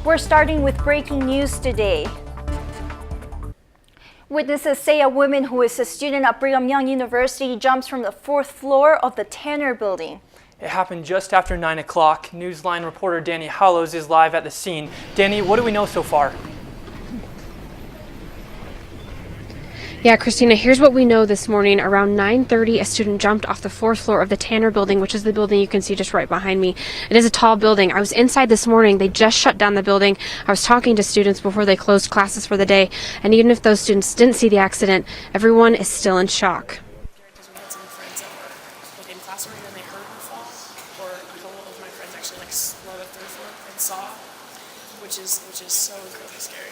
We're starting with breaking news today. Witnesses say a woman who is a student at Brigham Young University jumps from the 4th floor of the Tanner building. It happened just after 9 o'clock. Newsline reporter Danny Hallows is live at the scene. Danny, what do we know so far? Yeah, Christina, here's what we know this morning. Around 9:30, a student jumped off the 4th floor of the Tanner building, which is the building you can see just right behind me. It is a tall building. I was inside this morning. They just shut down the building. I was talking to students before they closed classes for the day. And even if those students didn't see the accident, everyone is still in shock. Because we had some friends that were in class already and they heard her fall, or a couple of my friends actually saw the 3rd floor and saw, which is so incredibly scary.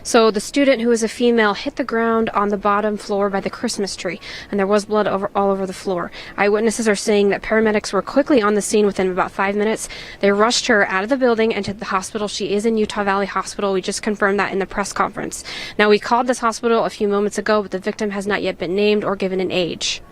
So the student, who is a female, hit the ground on the bottom floor by the Christmas tree, and there was blood all over the floor. Eyewitnesses are saying that paramedics were quickly on the scene within about 5 minutes. They rushed her out of the building and to the hospital. She is in Utah Valley Hospital. We just confirmed that in the press conference. Now, we called this hospital a few moments ago, but the victim has not yet been named or given an age.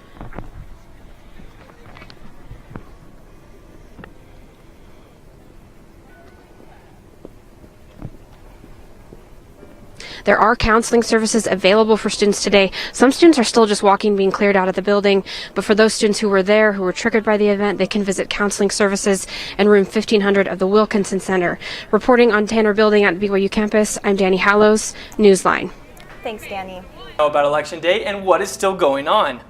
There are counseling services available for students today. Some students are still just walking, being cleared out of the building. But for those students who were there, who were triggered by the event, they can visit counseling services in room 1500 of the Wilkinson Center. Reporting on Tanner Building at BYU campus, I'm Danny Hallows, Newsline. Thanks, Danny. About Election Day and what is still going on.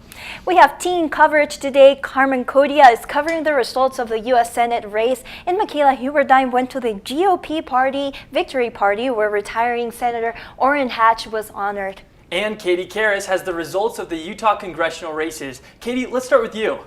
We have teen coverage today. Carmen Codia is covering the results of the U.S. Senate race, and Michaela Huberdein went to the GOP victory party where retiring Senator Orrin Hatch was honored. And Katie Karras has the results of the Utah congressional races. Katie, let's start with you.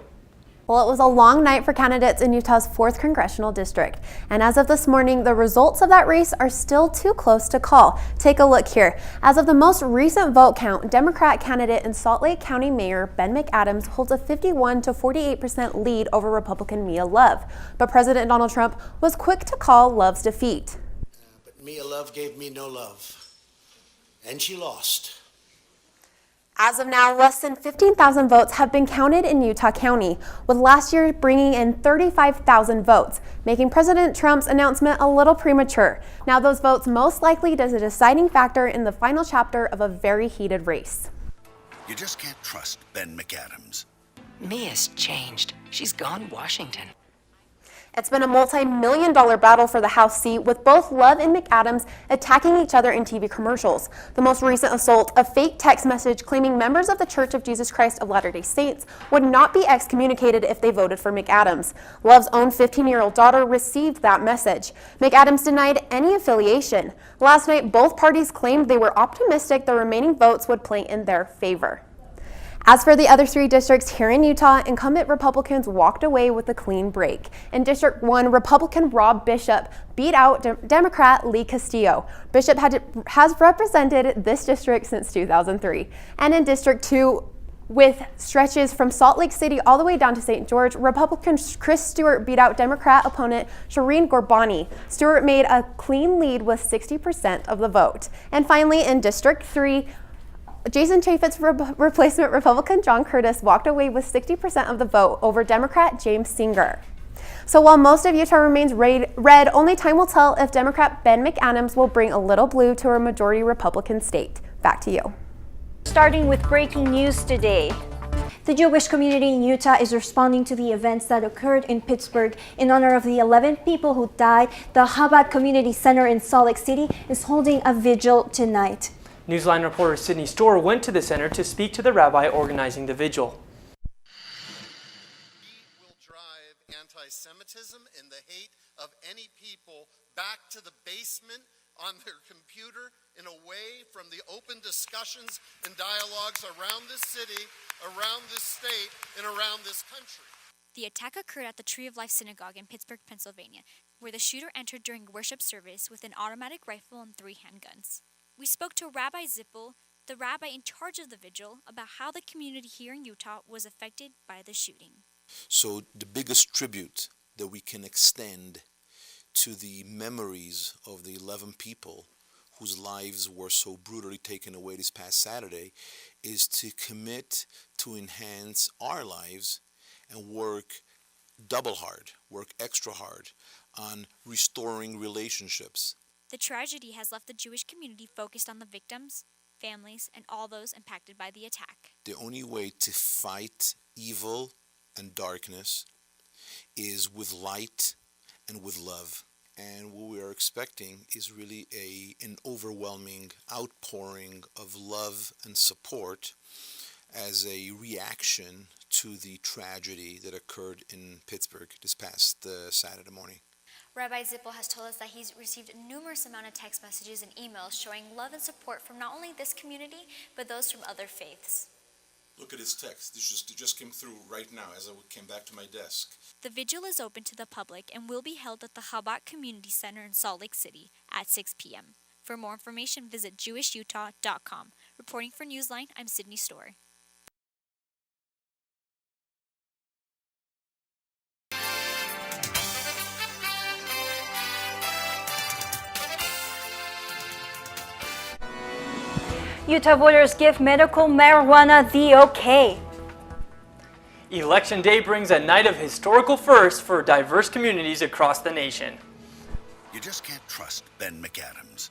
Well, it was a long night for candidates in Utah's 4th congressional district. And as of this morning, the results of that race are still too close to call. Take a look here. As of the most recent vote count, Democrat candidate and Salt Lake County Mayor Ben McAdams holds a 51 to 48% lead over Republican Mia Love. But President Donald Trump was quick to call Love's defeat. But Mia Love gave me no love, and she lost. As of now, less than 15,000 votes have been counted in Utah County, with last year bringing in 35,000 votes, making President Trump's announcement a little premature. Now, those votes most likely is a deciding factor in the final chapter of a very heated race. You just can't trust Ben McAdams. Mia's changed. She's gone Washington. It's been a multi-million-dollar battle for the House seat, with both Love and McAdams attacking each other in TV commercials. The most recent assault, a fake text message claiming members of the Church of Jesus Christ of Latter-day Saints would not be excommunicated if they voted for McAdams. Love's own 15-year-old daughter received that message. McAdams denied any affiliation. Last night, both parties claimed they were optimistic the remaining votes would play in their favor. As for the other 3 districts here in Utah, incumbent Republicans walked away with a clean break. In District 1, Republican Rob Bishop beat out Democrat Lee Castillo. Bishop has represented this district since 2003. And in District 2, with stretches from Salt Lake City all the way down to St. George, Republican Chris Stewart beat out Democrat opponent Shireen Gorbani. Stewart made a clean lead with 60% of the vote. And finally, in District 3, Jason Chaffetz's replacement Republican John Curtis walked away with 60% of the vote over Democrat James Singer. So while most of Utah remains red, only time will tell if Democrat Ben McAdams will bring a little blue to a majority Republican state. Back to you. Starting with breaking news today. The Jewish community in Utah is responding to the events that occurred in Pittsburgh. In honor of the 11 people who died, the Chabad Community Center in Salt Lake City is holding a vigil tonight. Newsline reporter Sydney Storr went to the center to speak to the rabbi organizing the vigil. We will drive anti-Semitism and the hate of any people back to the basement on their computer and away from the open discussions and dialogues around this city, around this state, and around this country. The attack occurred at the Tree of Life Synagogue in Pittsburgh, Pennsylvania, where the shooter entered during worship service with an automatic rifle and 3 handguns. We spoke to Rabbi Zippel, the rabbi in charge of the vigil, about how the community here in Utah was affected by the shooting. So the biggest tribute that we can extend to the memories of the 11 people whose lives were so brutally taken away this past Saturday is to commit to enhance our lives and work double hard, work extra hard on restoring relationships. The tragedy has left the Jewish community focused on the victims, families, and all those impacted by the attack. The only way to fight evil and darkness is with light and with love. And what we are expecting is really an overwhelming outpouring of love and support as a reaction to the tragedy that occurred in Pittsburgh this past Saturday morning. Rabbi Zippel has told us that he's received a numerous amount of text messages and emails showing love and support from not only this community, but those from other faiths. Look at his text. This just came through right now as I came back to my desk. The vigil is open to the public and will be held at the Chabad Community Center in Salt Lake City at 6 p.m. For more information, visit jewishutah.com. Reporting for Newsline, I'm Sydney Story. Utah voters give medical marijuana the okay. Election Day brings a night of historical firsts for diverse communities across the nation. You just can't trust Ben McAdams.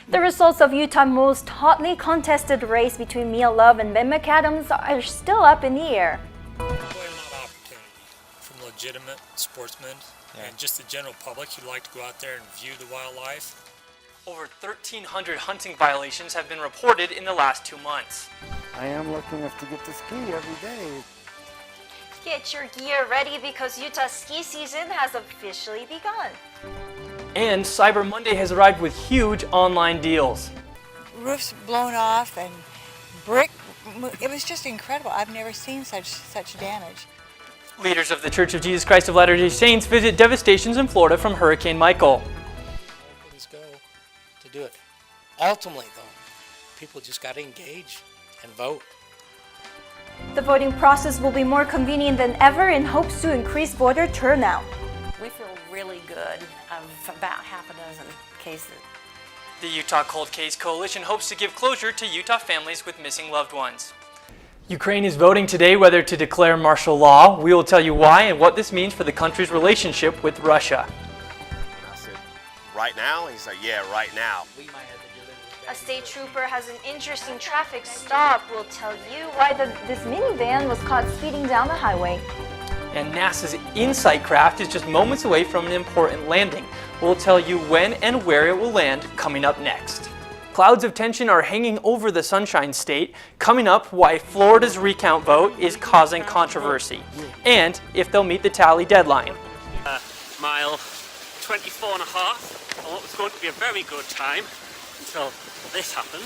The results of Utah's most hotly contested race between Mia Love and Ben McAdams are still up in the air. Quite a lot of opportunity from legitimate sportsmen and just the general public who'd like to go out there and view the wildlife. Over 1,300 hunting violations have been reported in the last 2 months. I am lucky enough to get to ski every day. Get your gear ready because Utah's ski season has officially begun. And Cyber Monday has arrived with huge online deals. Roofs blown off and brick, it was just incredible. I've never seen such damage. Leaders of the Church of Jesus Christ of Latter-day Saints visit devastations in Florida from Hurricane Michael. Do it. Ultimately, though, people just got to engage and vote. The voting process will be more convenient than ever in hopes to increase voter turnout. We feel really good of about half a dozen cases. The Utah Cold Case Coalition hopes to give closure to Utah families with missing loved ones. Ukraine is voting today whether to declare martial law. We will tell you why and what this means for the country's relationship with Russia. Right now? He's like, yeah, right now. A state trooper has an interesting traffic stop. We'll tell you why this minivan was caught speeding down the highway. And NASA's InSight craft is just moments away from an important landing. We'll tell you when and where it will land coming up next. Clouds of tension are hanging over the Sunshine State. Coming up, why Florida's recount vote is causing controversy. And if they'll meet the tally deadline. Mile 24 and a half. What was going to be a very good time until this happened.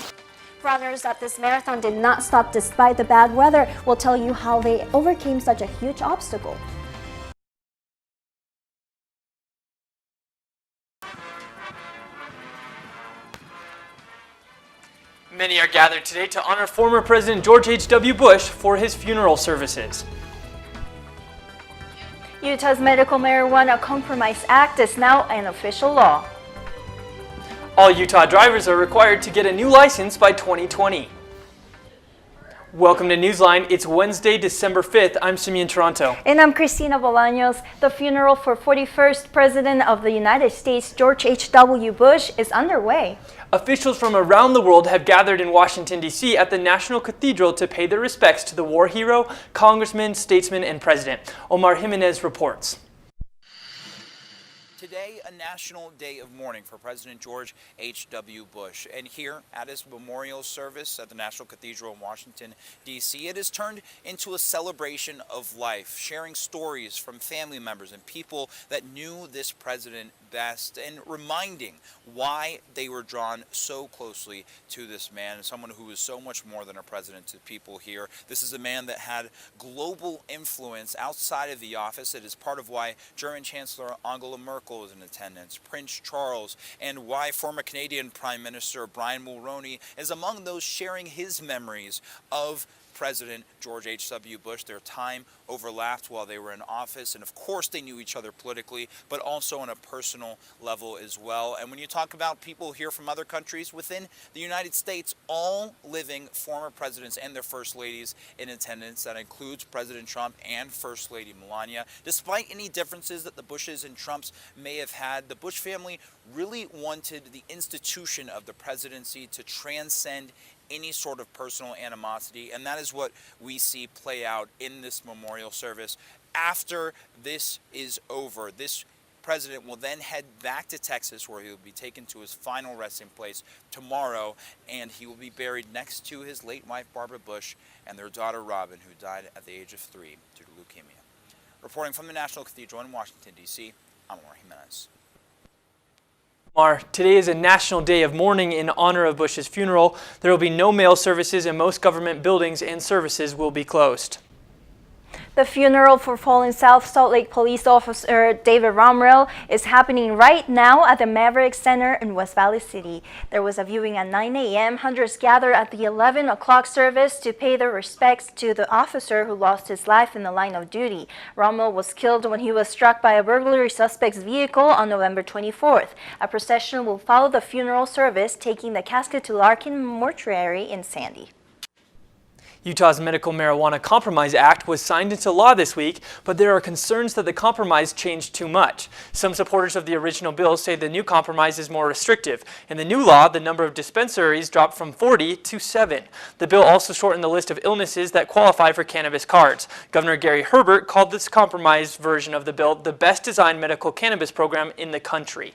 Runners at this marathon did not stop despite the bad weather. We'll tell you how they overcame such a huge obstacle. Many are gathered today to honor former President George H.W. Bush for his funeral services. Utah's Medical Marijuana Compromise Act is now an official law. All Utah drivers are required to get a new license by 2020. Welcome to Newsline. It's Wednesday, December 5th. I'm Simeon Toronto. And I'm Cristina Bolaños. The funeral for 41st President of the United States, George H.W. Bush, is underway. Officials from around the world have gathered in Washington, D.C. at the National Cathedral to pay their respects to the war hero, congressman, statesman, and president. Omar Jimenez reports. Today, a national day of mourning for President George H.W. Bush. And here at his memorial service at the National Cathedral in Washington, D.C., it has turned into a celebration of life, sharing stories from family members and people that knew this president best and reminding why they were drawn so closely to this man, someone who is so much more than a president to people here. This is a man that had global influence outside of the office. It is part of why German Chancellor Angela Merkel is in attendance, Prince Charles, and why former Canadian Prime Minister Brian Mulroney is among those sharing his memories of President George H.W. Bush. Their time overlapped while they were in office, and of course they knew each other politically, but also on a personal level as well. And when you talk about people here from other countries within the United States, all living former presidents and their first ladies in attendance, that includes President Trump and First Lady Melania. Despite any differences that the Bushes and Trumps may have had, the Bush family really wanted the institution of the presidency to transcend any sort of personal animosity, and that is what we see play out in this memorial service. After this is over, this president will then head back to Texas, where he will be taken to his final resting place tomorrow, and he will be buried next to his late wife Barbara Bush and their daughter Robin, who died at the age of 3 due to leukemia. Reporting from the National Cathedral in Washington, D.C., I'm Omar Jimenez. Today is a national day of mourning in honor of Bush's funeral. There will be no mail services, and most government buildings and services will be closed. The funeral for fallen South Salt Lake Police Officer David Romrell is happening right now at the Maverick Center in West Valley City. There was a viewing at 9 a.m. Hundreds gathered at the 11 o'clock service to pay their respects to the officer who lost his life in the line of duty. Romrell was killed when he was struck by a burglary suspect's vehicle on November 24th. A procession will follow the funeral service, taking the casket to Larkin Mortuary in Sandy. Utah's Medical Marijuana Compromise Act was signed into law this week, but there are concerns that the compromise changed too much. Some supporters of the original bill say the new compromise is more restrictive. In the new law, the number of dispensaries dropped from 40 to 7. The bill also shortened the list of illnesses that qualify for cannabis cards. Governor Gary Herbert called this compromised version of the bill the best designed medical cannabis program in the country.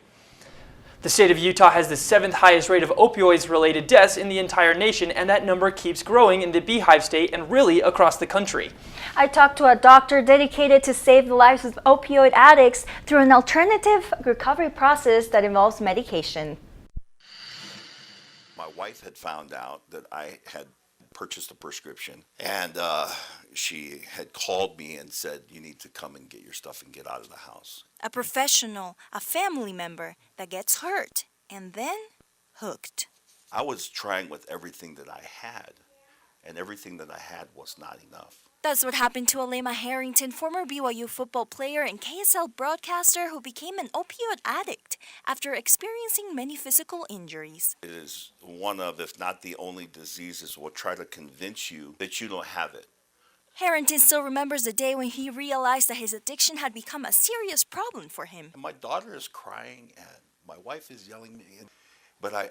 The state of Utah has the 7th highest rate of opioids-related deaths in the entire nation, and that number keeps growing in the Beehive State and really across the country. I talked to a doctor dedicated to save the lives of opioid addicts through an alternative recovery process that involves medication. My wife had found out that I had purchased a prescription, and she had called me and said, "You need to come and get your stuff and get out of the house." A professional, a family member that gets hurt and then hooked. I was trying with everything that I had, and everything that I had was not enough. That's what happened to Alema Harrington, former BYU football player and KSL broadcaster who became an opioid addict after experiencing many physical injuries. It is one of, if not the only diseases, will try to convince you that you don't have it. Harrington still remembers the day when he realized that his addiction had become a serious problem for him. And my daughter is crying and my wife is yelling at me. But I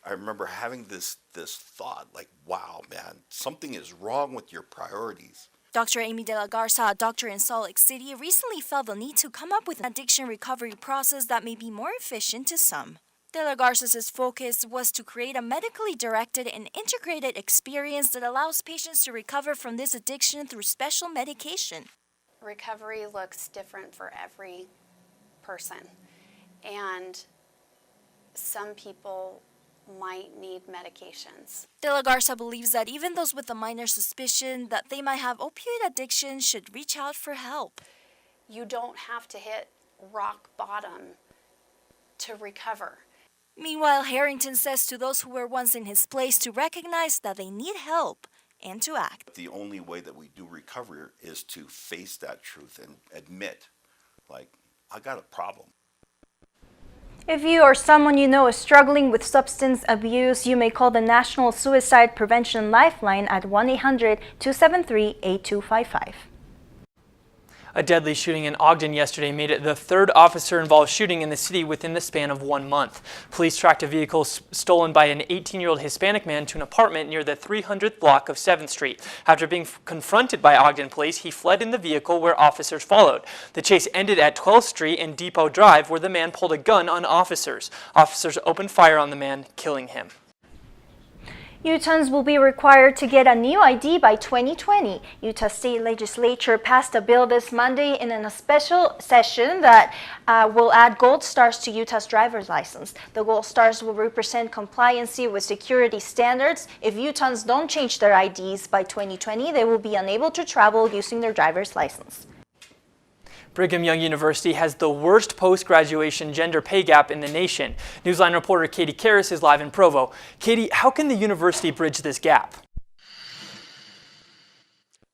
remember having this thought, like, wow, man, something is wrong with your priorities. Dr. Amy De La Garza, a doctor in Salt Lake City, recently felt the need to come up with an addiction recovery process that may be more efficient to some. De La Garza's focus was to create a medically directed and integrated experience that allows patients to recover from this addiction through special medication. Recovery looks different for every person, and some people might need medications. De La Garza believes that even those with a minor suspicion that they might have opioid addiction should reach out for help. You don't have to hit rock bottom to recover. Meanwhile, Harrington says to those who were once in his place to recognize that they need help and to act. The only way that we do recovery is to face that truth and admit, like, I got a problem. If you or someone you know is struggling with substance abuse, you may call the National Suicide Prevention Lifeline at 1-800-273-8255. A deadly shooting in Ogden yesterday made it the 3rd officer-involved shooting in the city within the span of 1 month. Police tracked a vehicle stolen by an 18-year-old Hispanic man to an apartment near the 300th block of 7th Street. After being confronted by Ogden police, he fled in the vehicle where officers followed. The chase ended at 12th Street and Depot Drive, where the man pulled a gun on officers. Officers opened fire on the man, killing him. Utahns will be required to get a new ID by 2020. Utah State Legislature passed a bill this Monday in a special session that will add gold stars to Utah's driver's license. The gold stars will represent compliancy with security standards. If Utahns don't change their IDs by 2020, they will be unable to travel using their driver's license. Brigham Young University has the worst post-graduation gender pay gap in the nation. Newsline reporter Katie Karras is live in Provo. Katie, how can the university bridge this gap?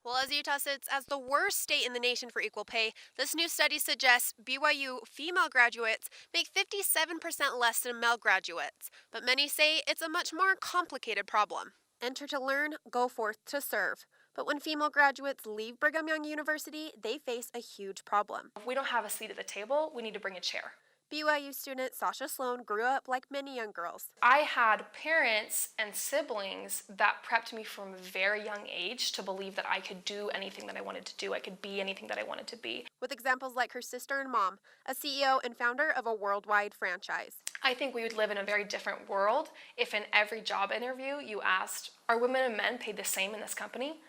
Well, as Utah sits as the worst state in the nation for equal pay, this new study suggests BYU female graduates make 57% less than male graduates. But many say it's a much more complicated problem. Enter to learn, go forth to serve. But when female graduates leave Brigham Young University, they face a huge problem. If we don't have a seat at the table, we need to bring a chair. BYU student Sasha Sloan grew up like many young girls. I had parents and siblings that prepped me from a very young age to believe that I could do anything that I wanted to do. I could be anything that I wanted to be. With examples like her sister and mom, a CEO and founder of a worldwide franchise. I think we would live in a very different world if in every job interview you asked, are women and men paid the same in this company?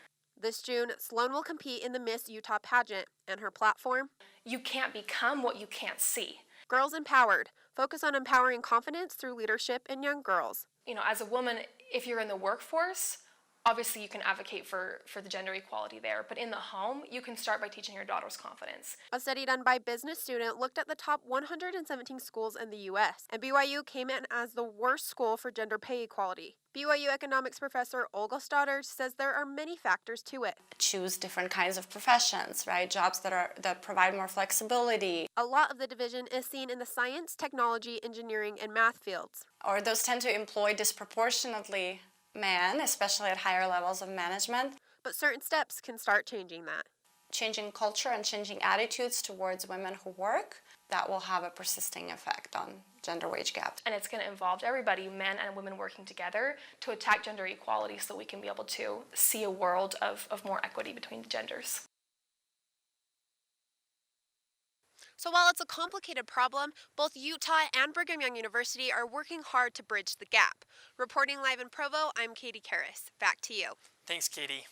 This June, Sloan will compete in the Miss Utah pageant, and her platform? You can't become what you can't see. Girls Empowered. Focus on empowering confidence through leadership in young girls. You know, as a woman, if you're in the workforce, obviously you can advocate for the gender equality there, but in the home, you can start by teaching your daughters confidence. A study done by Business Student looked at the top 117 schools in the U.S., and BYU came in as the worst school for gender pay equality. BYU economics professor Olga Stoddard says there are many factors to it. Choose different kinds of professions, right? Jobs that provide more flexibility. A lot of the division is seen in the science, technology, engineering, and math fields. Or those tend to employ disproportionately men, especially at higher levels of management. But certain steps can start changing that. Changing culture and changing attitudes towards women who work, that will have a persisting effect on gender wage gap. And it's going to involve everybody, men and women working together to attack gender equality so we can be able to see a world of more equity between the genders. So while it's a complicated problem, both Utah and Brigham Young University are working hard to bridge the gap. Reporting live in Provo, I'm Katie Karras. Back to you. Thanks, Katie.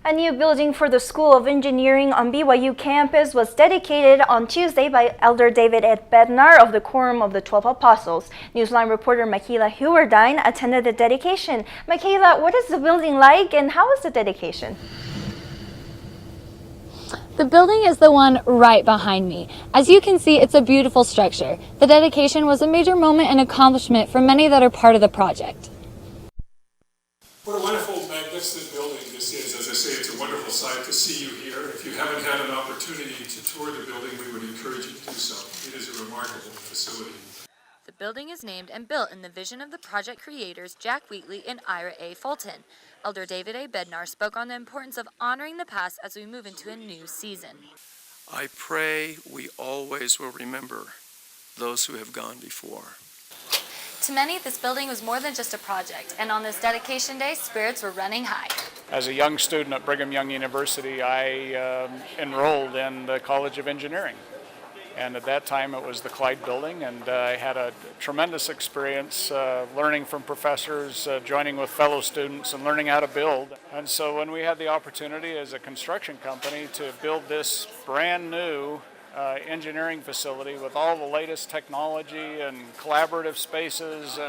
A new building for the School of Engineering on BYU campus was dedicated on Tuesday by Elder David Ed Bednar of the Quorum of the 12 Apostles. Newsline reporter Michaela Hewardine attended the dedication. Michaela, what is the building like and how was the dedication? The building is the one right behind me. As you can see, it's a beautiful structure. The dedication was a major moment and accomplishment for many that are part of the project. What a wonderful, magnificent building this is. As I say, it's a wonderful sight to see you here. If you haven't had an opportunity to tour the building, we would encourage you to do so. It is a remarkable facility. The building is named and built in the vision of the project creators Jack Wheatley and Ira A. Fulton. Elder David A. Bednar spoke on the importance of honoring the past as we move into a new season. I pray we always will remember those who have gone before. To many, this building was more than just a project, and on this dedication day, spirits were running high. As a young student at Brigham Young University, I enrolled in the College of Engineering. And at that time, it was the Clyde building, and I had a tremendous experience learning from professors, joining with fellow students, and learning how to build. And so when we had the opportunity as a construction company to build this brand new engineering facility with all the latest technology and collaborative spaces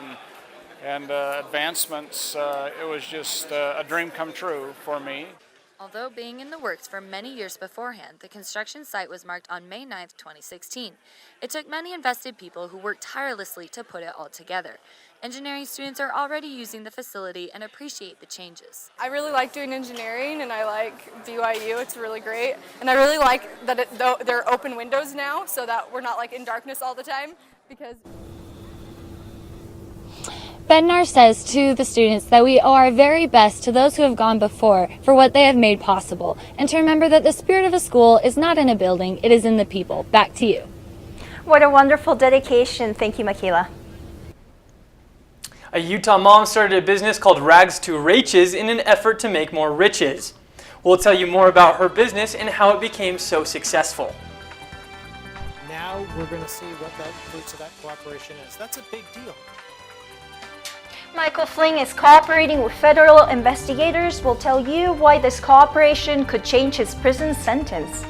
and advancements, it was just a dream come true for me. Although being in the works for many years beforehand, the construction site was marked on May 9, 2016. It took many invested people who worked tirelessly to put it all together. Engineering students are already using the facility and appreciate the changes. I really like doing engineering and I like BYU, it's really great. And I really like that there are open windows now so that we're not like in darkness all the time because Bednar says to the students that we owe our very best to those who have gone before for what they have made possible, and to remember that the spirit of a school is not in a building, it is in the people. Back to you. What a wonderful dedication. Thank you, Michaela. A Utah mom started a business called Rags to Raches in an effort to make more riches. We'll tell you more about her business and how it became so successful. Now we're going to see what the fruits of that cooperation is. That's a big deal. Michael Fling is cooperating with federal investigators. We'll tell you why this cooperation could change his prison sentence.